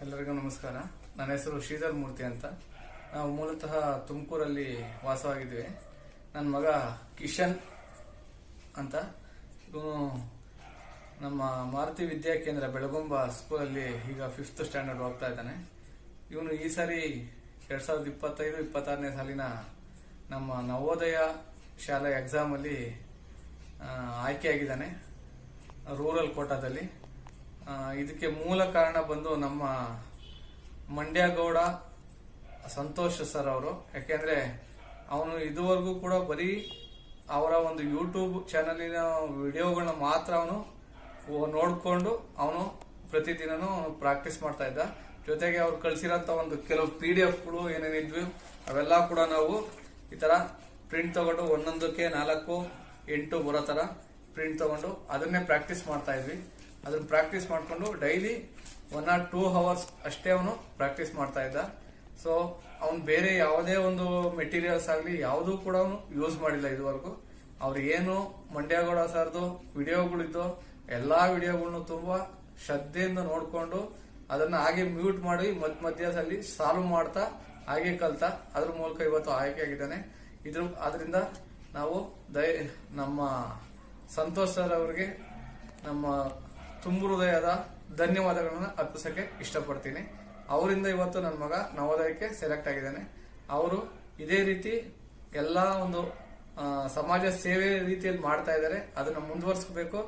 ಎಲ್ಲರಿಗೂ ನಮಸ್ಕಾರ. ನನ್ನ ಹೆಸರು ಶ್ರೀಧರ್ ಮೂರ್ತಿ ಅಂತ. ನಾವು ಮೂಲತಃ ತುಮಕೂರಲ್ಲಿ ವಾಸವಾಗಿದ್ವಿ. ನನ್ನ ಮಗ ಕಿಶನ್ ಅಂತ, ಇವನು ನಮ್ಮ ಮಾರುತಿ ವಿದ್ಯಾ ಕೇಂದ್ರ ಬೆಳಗುಂಬ ಸ್ಕೂಲಲ್ಲಿ ಈಗ 5th ಸ್ಟ್ಯಾಂಡರ್ಡ್ ಹೋಗ್ತಾ ಇದ್ದಾನೆ. ಇವನು ಈ ಸಾರಿ 2025-26ನೇ ಸಾಲಿನ ನಮ್ಮ ನವೋದಯ ಶಾಲೆ ಎಕ್ಸಾಮಲ್ಲಿ ಆಯ್ಕೆಯಾಗಿದ್ದಾನೆ, ರೂರಲ್ ಕೋಟಾದಲ್ಲಿ. ಇದಕ್ಕೆ ಮೂಲ ಕಾರಣ ಬಂದು ನಮ್ಮ ಮಂಡ್ಯ ಗೌಡ ಸಂತೋಷ್ ಸರ್ ಅವರು. ಯಾಕೆಂದ್ರೆ ಅವನು ಇದುವರೆಗೂ ಕೂಡ ಬರೀ ಅವರ ಒಂದು ಯೂಟ್ಯೂಬ್ ಚಾನಲಿನ ವಿಡಿಯೋಗಳನ್ನ ಮಾತ್ರ ಅವನು ನೋಡಿಕೊಂಡು ಅವನು ಪ್ರತಿದಿನನೂ ಪ್ರಾಕ್ಟೀಸ್ ಮಾಡ್ತಾ ಇದ್ದ. ಜೊತೆಗೆ ಅವ್ರು ಕಳಿಸಿರೋಂಥ ಒಂದು ಕೆಲವು PDF ಏನೇನಿದ್ವಿ ಅವೆಲ್ಲ ಕೂಡ ನಾವು ಈ ತರ ಪ್ರಿಂಟ್ ತಗೊಂಡು ಒಂದೊಂದಕ್ಕೆ 4, 8 ಬರೋ ತರ ಪ್ರಿಂಟ್ ತಗೊಂಡು ಅದನ್ನೇ ಪ್ರಾಕ್ಟೀಸ್ ಮಾಡ್ತಾ ಇದ್ವಿ. ಅದನ್ನ ಪ್ರಾಕ್ಟೀಸ್ ಮಾಡ್ಕೊಂಡು ಡೈಲಿ 1 or 2 hours ಅಷ್ಟೇ ಅವನು ಪ್ರಾಕ್ಟೀಸ್ ಮಾಡ್ತಾ ಇದ್ದ. ಸೊ ಅವನು ಬೇರೆ ಯಾವುದೇ ಒಂದು ಮೆಟೀರಿಯಲ್ಸ್ ಆಗಲಿ ಯಾವುದೂ ಕೂಡ ಅವನು ಯೂಸ್ ಮಾಡಿಲ್ಲ ಇದುವರೆಗೂ. ಅವ್ರು ಏನು ಮಂಡ್ಯಗೌಡ ಸರ್ದು ವಿಡಿಯೋಗಳಿದ್ದು ಎಲ್ಲಾ ವಿಡಿಯೋಗಳನ್ನು ತುಂಬಾ ಶ್ರದ್ಧೆಯಿಂದ ನೋಡ್ಕೊಂಡು ಅದನ್ನ ಹಾಗೆ ಮ್ಯೂಟ್ ಮಾಡಿ ಮಧ್ಯದಲ್ಲಿ ಸಾಲ್ವ್ ಮಾಡ್ತಾ ಹಾಗೆ ಕಲ್ತ ಅದ್ರ ಮೂಲಕ ಇವತ್ತು ಆಯ್ಕೆ ಆಗಿದ್ದಾನೆ. ಅದರಿಂದ ನಾವು ನಮ್ಮ ಸಂತೋಷ್ ಸರ್ ಅವರಿಗೆ ನಮ್ಮ ತುಂಬ ಹೃದಯದ ಧನ್ಯವಾದಗಳನ್ನ ಅರ್ಪಿಸಕ್ಕೆ ಇಷ್ಟಪಡ್ತೀನಿ. ಅವರಿಂದ ಇವತ್ತು ನನ್ನ ಮಗ ನವೋದಯಕ್ಕೆ ಸೆಲೆಕ್ಟ್ ಆಗಿದ್ದಾನೆ. ಅವರು ಇದೇ ರೀತಿ ಎಲ್ಲಾ ಒಂದು ಸಮಾಜ ಸೇವೆ ರೀತಿಯಲ್ಲಿ ಮಾಡ್ತಾ ಇದ್ದಾರೆ. ಅದನ್ನ ಮುಂದುವರಿಸಬೇಕು.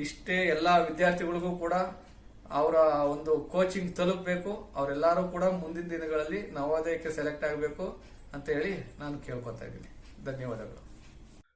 ಇಷ್ಟೇ ಎಲ್ಲಾ ವಿದ್ಯಾರ್ಥಿಗಳಿಗೂ ಕೂಡ ಅವರ ಒಂದು ಕೋಚಿಂಗ್ ತಲುಪಬೇಕು. ಅವರೆಲ್ಲರೂ ಕೂಡ ಮುಂದಿನ ದಿನಗಳಲ್ಲಿ ನವೋದಯಕ್ಕೆ ಸೆಲೆಕ್ಟ್ ಆಗಬೇಕು ಅಂತ ಹೇಳಿ ನಾನು ಕೇಳ್ಕೊತಾ ಇದ್ದೀನಿ. ಧನ್ಯವಾದಗಳು.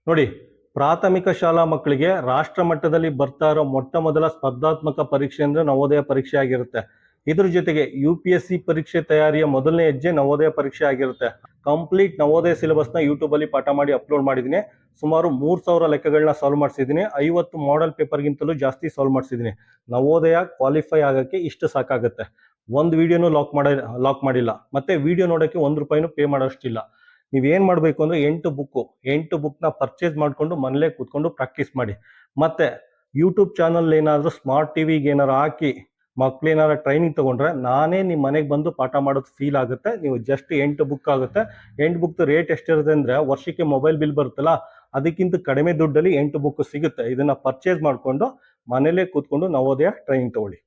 ನೋಡಿ, ಪ್ರಾಥಮಿಕ ಶಾಲಾ ಮಕ್ಕಳಿಗೆ ರಾಷ್ಟ್ರ ಮಟ್ಟದಲ್ಲಿ ಬರ್ತಾ ಇರೋ ಮೊದಲ ಸ್ಪರ್ಧಾತ್ಮಕ ಪರೀಕ್ಷೆ ಅಂದ್ರೆ ನವೋದಯ ಪರೀಕ್ಷೆ ಆಗಿರುತ್ತೆ. ಇದ್ರ ಜೊತೆಗೆ UPSC ಪರೀಕ್ಷೆ ತಯಾರಿಯ ಮೊದಲನೇ ಹೆಜ್ಜೆ ನವೋದಯ ಪರೀಕ್ಷೆ ಆಗಿರುತ್ತೆ. ಕಂಪ್ಲೀಟ್ ನವೋದಯ ಸಿಲೆಬಸ್ ನ ಯೂಟ್ಯೂಬ್ ಅಲ್ಲಿ ಪಾಠ ಮಾಡಿ ಅಪ್ಲೋಡ್ ಮಾಡಿದ್ದೀನಿ. ಸುಮಾರು 3000 ಲೆಕ್ಕಗಳನ್ನ ಸಾಲ್ವ್ ಮಾಡಿಸಿದ್ದೀನಿ. 50 ಮಾಡೆಲ್ ಪೇಪರ್ಗಿಂತಲೂ ಜಾಸ್ತಿ ಸಾಲ್ವ್ ಮಾಡಿಸಿದ್ದೀನಿ. ನವೋದಯ ಕ್ವಾಲಿಫೈ ಆಗಕ್ಕೆ ಇಷ್ಟು ಸಾಕಾಗುತ್ತೆ. ಒಂದು ವಿಡಿಯೋನು ಲಾಕ್ ಮಾಡಿಲ್ಲ, ಮತ್ತೆ ವಿಡಿಯೋ ನೋಡೋಕ್ಕೆ ₹1 ಪೇ ಮಾಡೋಷ್ಟಿಲ್ಲ. ನೀವೇನ್ ಮಾಡ್ಬೇಕು ಅಂದ್ರೆ 8 ಬುಕ್ನ ಪರ್ಚೇಸ್ ಮಾಡ್ಕೊಂಡು ಮನೇಲೆ ಕೂತ್ಕೊಂಡು ಪ್ರಾಕ್ಟೀಸ್ ಮಾಡಿ. ಮತ್ತೆ ಯೂಟ್ಯೂಬ್ ಚಾನಲ್ ಏನಾದ್ರು ಸ್ಮಾರ್ಟ್ ಟಿವಿಗೆ ಏನಾರು ಹಾಕಿ ಮಕ್ಳೇನಾರ ಟ್ರೈನಿಂಗ್ ತಗೊಂಡ್ರೆ ನಾನೇ ನಿಮ್ಮ ಮನೆಗೆ ಬಂದು ಪಾಠ ಮಾಡೋದು ಫೀಲ್ ಆಗುತ್ತೆ. ನೀವು ಜಸ್ಟ್ 8 ಬುಕ್ ಆಗುತ್ತೆ. 8 ಬುಕ್ ರೇಟ್ ಎಷ್ಟಿರುತ್ತೆ ಅಂದ್ರೆ ವರ್ಷಕ್ಕೆ ಮೊಬೈಲ್ ಬಿಲ್ ಬರುತ್ತಲ್ಲ ಅದಕ್ಕಿಂತ ಕಡಿಮೆ ದುಡ್ಡಲ್ಲಿ 8 ಬುಕ್ ಸಿಗುತ್ತೆ. ಇದನ್ನ ಪರ್ಚೇಸ್ ಮಾಡ್ಕೊಂಡು ಮನೇಲೆ ಕೂತ್ಕೊಂಡು ನವೋದಯ ಟ್ರೈನಿಂಗ್ ತಗೊಳ್ಳಿ.